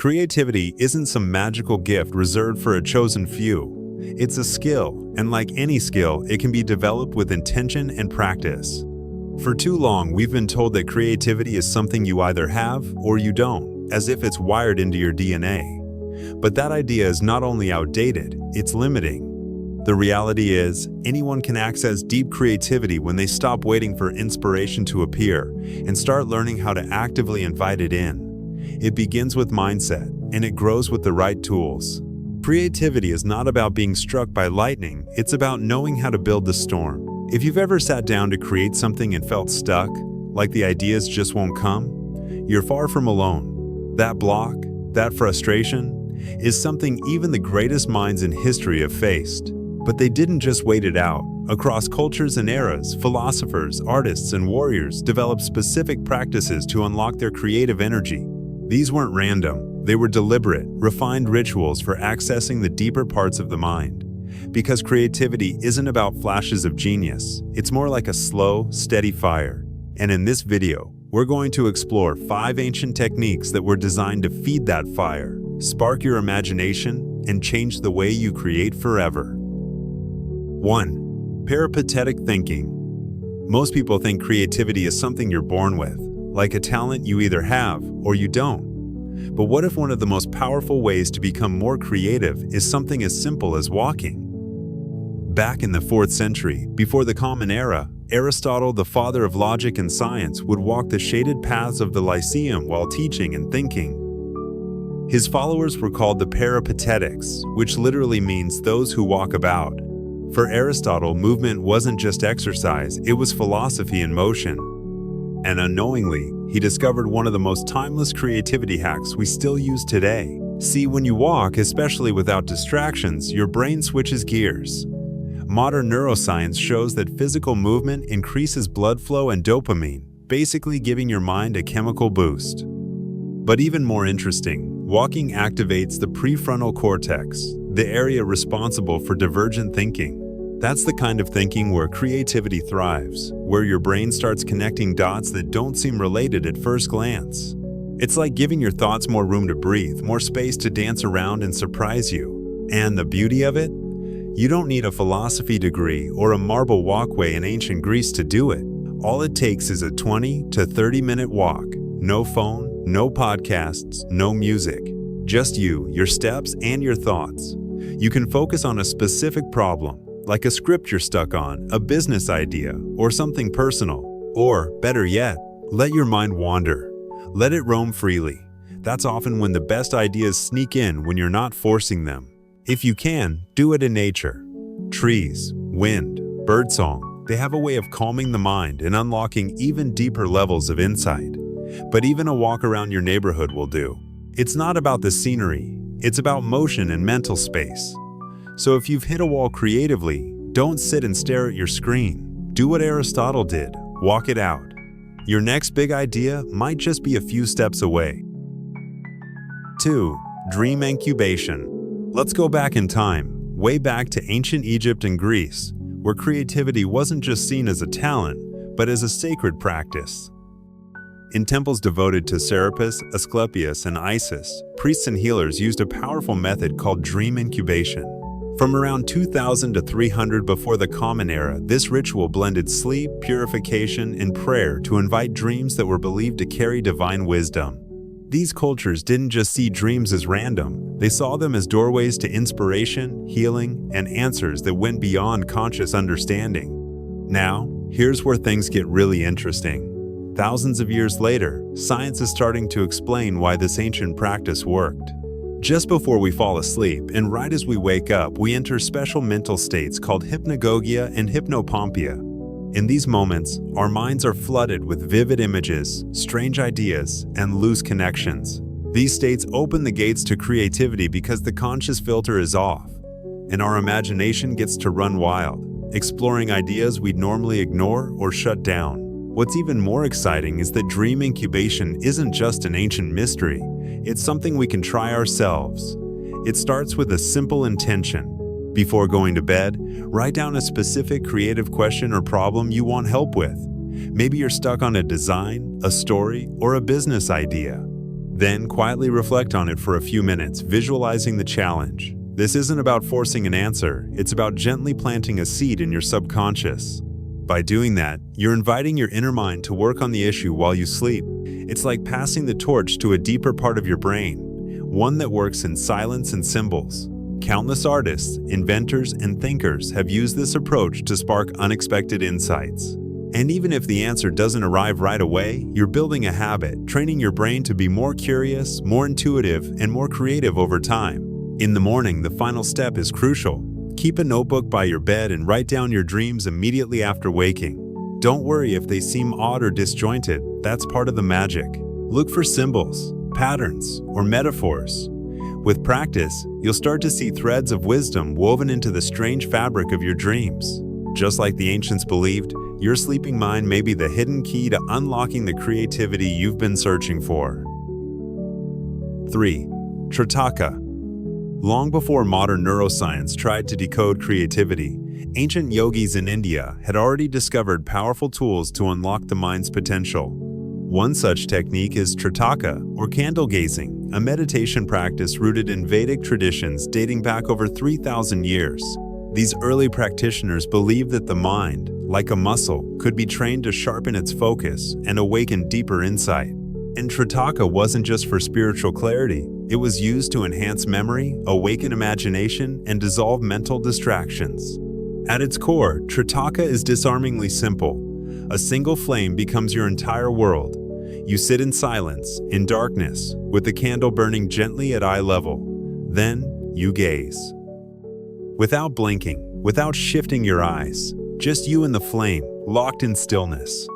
Creativity isn't some magical gift reserved for a chosen few. It's a skill, and like any skill, it can be developed with intention and practice. For too long, we've been told that creativity is something you either have or you don't, as if it's wired into your DNA. But that idea is not only outdated, it's limiting. The reality is, anyone can access deep creativity when they stop waiting for inspiration to appear and start learning how to actively invite it in. It begins with mindset, and it grows with the right tools. Creativity is not about being struck by lightning, it's about knowing how to build the storm. If you've ever sat down to create something and felt stuck, like the ideas just won't come, you're far from alone. That block, that frustration, is something even the greatest minds in history have faced. But they didn't just wait it out. Across cultures and eras, philosophers, artists, and warriors developed specific practices to unlock their creative energy. These weren't random, they were deliberate, refined rituals for accessing the deeper parts of the mind. Because creativity isn't about flashes of genius, it's more like a slow, steady fire. And in this video, we're going to explore 5 ancient techniques that were designed to feed that fire, spark your imagination, and change the way you create forever. 1. Peripatetic thinking. Most people think creativity is something you're born with, like a talent you either have or you don't. But what if one of the most powerful ways to become more creative is something as simple as walking? Back in the 4th century, before the Common Era, Aristotle, the father of logic and science, would walk the shaded paths of the Lyceum while teaching and thinking. His followers were called the Peripatetics, which literally means those who walk about. For Aristotle, movement wasn't just exercise, it was philosophy in motion. And unknowingly, he discovered one of the most timeless creativity hacks we still use today. See, when you walk, especially without distractions, your brain switches gears. Modern neuroscience shows that physical movement increases blood flow and dopamine, basically giving your mind a chemical boost. But even more interesting, walking activates the prefrontal cortex, the area responsible for divergent thinking. That's the kind of thinking where creativity thrives, where your brain starts connecting dots that don't seem related at first glance. It's like giving your thoughts more room to breathe, more space to dance around and surprise you. And the beauty of it? You don't need a philosophy degree or a marble walkway in ancient Greece to do it. All it takes is a 20 to 30-minute walk. No phone, no podcasts, no music. Just you, your steps, and your thoughts. You can focus on a specific problem, like a script you're stuck on, a business idea, or something personal. Or, better yet, let your mind wander. Let it roam freely. That's often when the best ideas sneak in when you're not forcing them. If you can, do it in nature. Trees, wind, birdsong, they have a way of calming the mind and unlocking even deeper levels of insight. But even a walk around your neighborhood will do. It's not about the scenery, it's about motion and mental space. So if you've hit a wall creatively, don't sit and stare at your screen. Do what Aristotle did, walk it out. Your next big idea might just be a few steps away. 2. Dream incubation. Let's go back in time, way back to ancient Egypt and Greece, where creativity wasn't just seen as a talent, but as a sacred practice. In temples devoted to Serapis, Asclepius, and Isis, priests and healers used a powerful method called dream incubation. From around 2000 to 300 before the Common Era, this ritual blended sleep, purification, and prayer to invite dreams that were believed to carry divine wisdom. These cultures didn't just see dreams as random, they saw them as doorways to inspiration, healing, and answers that went beyond conscious understanding. Now, here's where things get really interesting. Thousands of years later, science is starting to explain why this ancient practice worked. Just before we fall asleep, and right as we wake up, we enter special mental states called hypnagogia and hypnopompia. In these moments, our minds are flooded with vivid images, strange ideas, and loose connections. These states open the gates to creativity because the conscious filter is off, and our imagination gets to run wild, exploring ideas we'd normally ignore or shut down. What's even more exciting is that dream incubation isn't just an ancient mystery, it's something we can try ourselves. It starts with a simple intention. Before going to bed, write down a specific creative question or problem you want help with. Maybe you're stuck on a design, a story, or a business idea. Then quietly reflect on it for a few minutes, visualizing the challenge. This isn't about forcing an answer, it's about gently planting a seed in your subconscious. By doing that, you're inviting your inner mind to work on the issue while you sleep. It's like passing the torch to a deeper part of your brain, one that works in silence and symbols. Countless artists, inventors, and thinkers have used this approach to spark unexpected insights. And even if the answer doesn't arrive right away, you're building a habit, training your brain to be more curious, more intuitive, and more creative over time. In the morning, the final step is crucial. Keep a notebook by your bed and write down your dreams immediately after waking. Don't worry if they seem odd or disjointed, that's part of the magic. Look for symbols, patterns, or metaphors. With practice, you'll start to see threads of wisdom woven into the strange fabric of your dreams. Just like the ancients believed, your sleeping mind may be the hidden key to unlocking the creativity you've been searching for. 3. Tritaka. Long before modern neuroscience tried to decode creativity, ancient yogis in India had already discovered powerful tools to unlock the mind's potential. One such technique is Tritaka, or candle gazing, a meditation practice rooted in Vedic traditions dating back over 3,000 years. These early practitioners believed that the mind, like a muscle, could be trained to sharpen its focus and awaken deeper insight. And Tritaka wasn't just for spiritual clarity, it was used to enhance memory, awaken imagination, and dissolve mental distractions. At its core, Tritaka is disarmingly simple. A single flame becomes your entire world. You sit in silence, in darkness, with the candle burning gently at eye level. Then, you gaze. Without blinking, without shifting your eyes, just you and the flame, locked in stillness.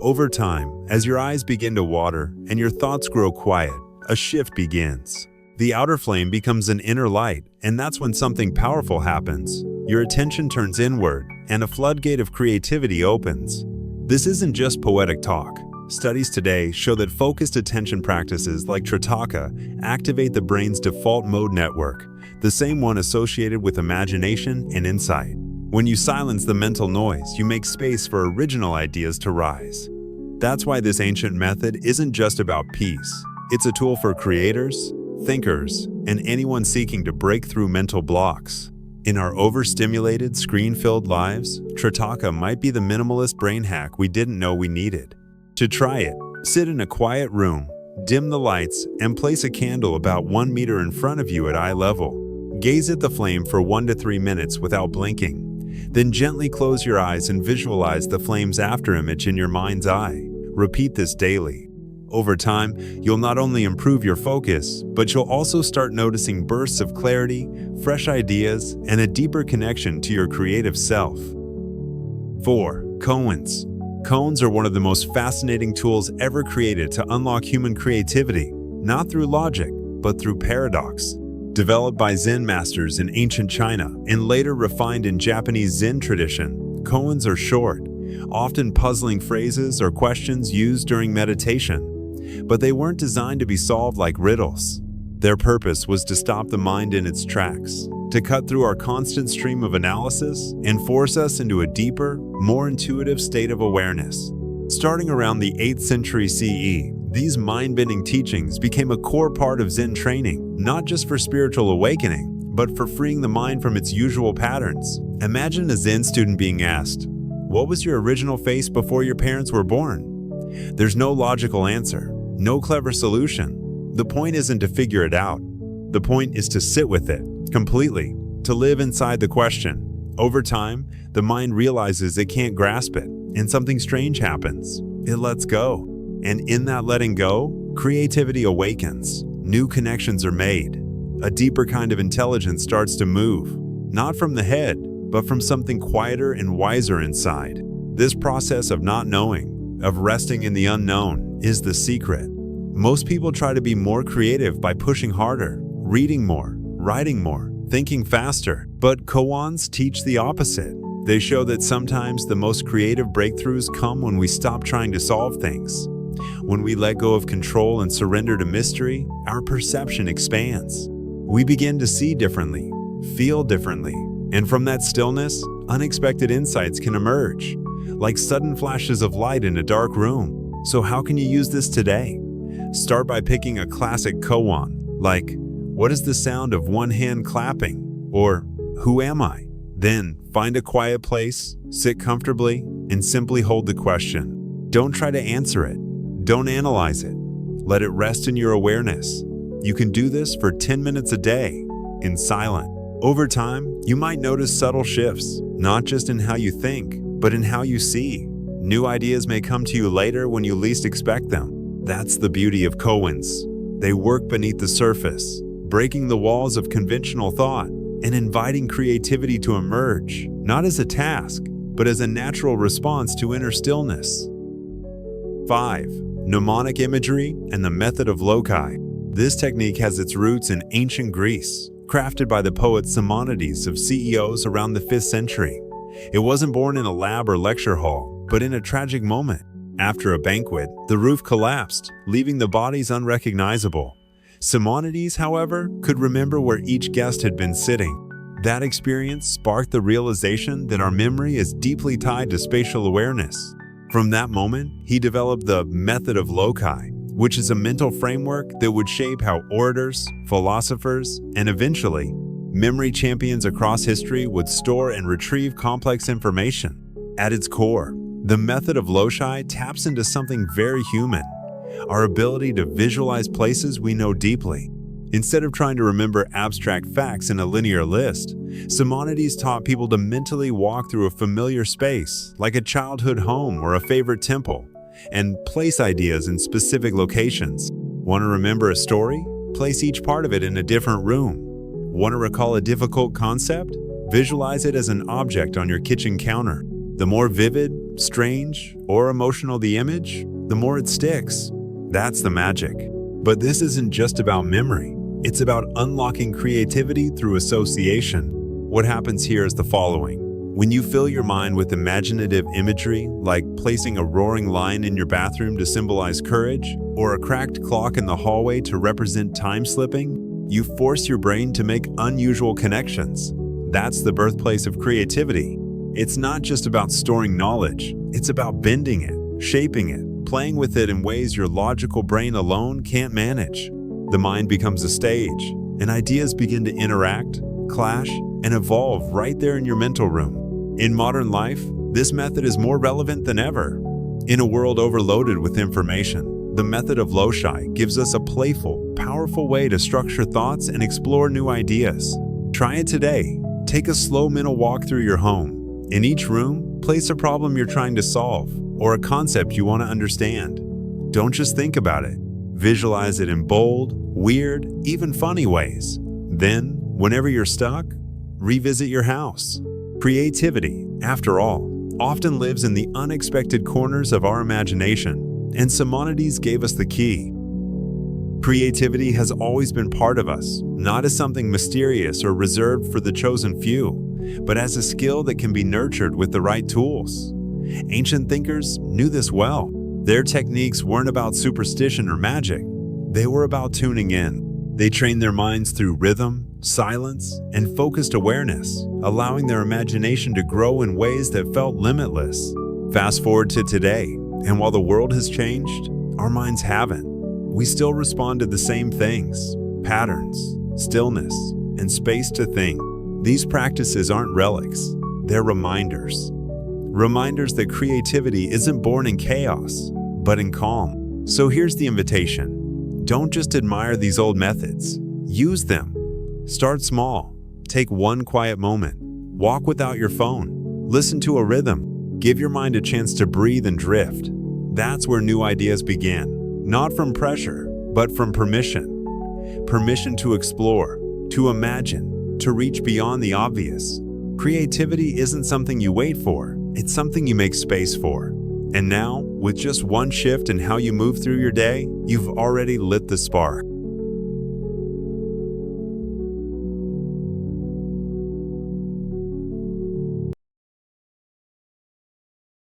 Over time, as your eyes begin to water and your thoughts grow quiet, a shift begins. The outer flame becomes an inner light, and that's when something powerful happens. Your attention turns inward, and a floodgate of creativity opens. This isn't just poetic talk. Studies today show that focused attention practices like Tritaka activate the brain's default mode network, the same one associated with imagination and insight. When you silence the mental noise, you make space for original ideas to rise. That's why this ancient method isn't just about peace. It's a tool for creators, thinkers, and anyone seeking to break through mental blocks. In our overstimulated, screen-filled lives, Tritaka might be the minimalist brain hack we didn't know we needed. To try it, sit in a quiet room, dim the lights, and place a candle about 1 meter in front of you at eye level. Gaze at the flame for 1 to 3 minutes without blinking. Then gently close your eyes and visualize the flame's afterimage in your mind's eye. Repeat this daily. Over time, you'll not only improve your focus, but you'll also start noticing bursts of clarity, fresh ideas, and a deeper connection to your creative self. 4. Koans. Koans are one of the most fascinating tools ever created to unlock human creativity, not through logic, but through paradox. Developed by Zen masters in ancient China and later refined in Japanese Zen tradition, koans are short, often puzzling phrases or questions used during meditation. But they weren't designed to be solved like riddles. Their purpose was to stop the mind in its tracks, to cut through our constant stream of analysis and force us into a deeper, more intuitive state of awareness. Starting around the 8th century CE, these mind-bending teachings became a core part of Zen training, not just for spiritual awakening, but for freeing the mind from its usual patterns. Imagine a Zen student being asked, "What was your original face before your parents were born?" There's no logical answer, no clever solution. The point isn't to figure it out. The point is to sit with it, completely, to live inside the question. Over time, the mind realizes it can't grasp it, and something strange happens. It lets go. And in that letting go, creativity awakens. New connections are made. A deeper kind of intelligence starts to move, not from the head, but from something quieter and wiser inside. This process of not knowing, of resting in the unknown, is the secret. Most people try to be more creative by pushing harder, reading more, writing more, thinking faster. But koans teach the opposite. They show that sometimes the most creative breakthroughs come when we stop trying to solve things. When we let go of control and surrender to mystery, our perception expands. We begin to see differently, feel differently, and from that stillness, unexpected insights can emerge, like sudden flashes of light in a dark room. So how can you use this today? Start by picking a classic koan, like, "What is the sound of one hand clapping?" or "Who am I?" Then, find a quiet place, sit comfortably, and simply hold the question. Don't try to answer it. Don't analyze it. Let it rest in your awareness. You can do this for 10 minutes a day, in silence. Over time, you might notice subtle shifts, not just in how you think, but in how you see. New ideas may come to you later when you least expect them. That's the beauty of koans. They work beneath the surface, breaking the walls of conventional thought and inviting creativity to emerge, not as a task, but as a natural response to inner stillness. 5. Mnemonic imagery and the method of loci. This technique has its roots in ancient Greece, crafted by the poet Simonides of CEOs around the 5th century. It wasn't born in a lab or lecture hall, but in a tragic moment. After a banquet, the roof collapsed, leaving the bodies unrecognizable. Simonides, however, could remember where each guest had been sitting. That experience sparked the realization that our memory is deeply tied to spatial awareness. From that moment, he developed the method of loci, which is a mental framework that would shape how orators, philosophers, and eventually, memory champions across history would store and retrieve complex information. At its core, the method of loci taps into something very human, our ability to visualize places we know deeply. Instead of trying to remember abstract facts in a linear list, Simonides taught people to mentally walk through a familiar space, like a childhood home or a favorite temple, and place ideas in specific locations. Want to remember a story? Place each part of it in a different room. Want to recall a difficult concept? Visualize it as an object on your kitchen counter. The more vivid, strange, or emotional the image, the more it sticks. That's the magic. But this isn't just about memory. It's about unlocking creativity through association. What happens here is the following. When you fill your mind with imaginative imagery, like placing a roaring lion in your bathroom to symbolize courage, or a cracked clock in the hallway to represent time slipping, you force your brain to make unusual connections. That's the birthplace of creativity. It's not just about storing knowledge, it's about bending it, shaping it, playing with it in ways your logical brain alone can't manage. The mind becomes a stage, and ideas begin to interact, clash, and evolve right there in your mental room. In modern life, this method is more relevant than ever. In a world overloaded with information, the method of loci gives us a playful, powerful way to structure thoughts and explore new ideas. Try it today. Take a slow mental walk through your home. In each room, place a problem you're trying to solve or a concept you want to understand. Don't just think about it. Visualize it in bold, weird, even funny ways. Then, whenever you're stuck, revisit your house. Creativity, after all, often lives in the unexpected corners of our imagination, and Simonides gave us the key. Creativity has always been part of us, not as something mysterious or reserved for the chosen few, but as a skill that can be nurtured with the right tools. Ancient thinkers knew this well. Their techniques weren't about superstition or magic. They were about tuning in. They trained their minds through rhythm, silence, and focused awareness, allowing their imagination to grow in ways that felt limitless. Fast forward to today, and while the world has changed, our minds haven't. We still respond to the same things: patterns, stillness, and space to think. These practices aren't relics, they're reminders. Reminders that creativity isn't born in chaos, but in calm. So here's the invitation. Don't just admire these old methods. Use them. Start small. Take one quiet moment. Walk without your phone. Listen to a rhythm. Give your mind a chance to breathe and drift. That's where new ideas begin. Not from pressure, but from permission. Permission to explore, to imagine, to reach beyond the obvious. Creativity isn't something you wait for. It's something you make space for. And now, with just one shift in how you move through your day, you've already lit the spark.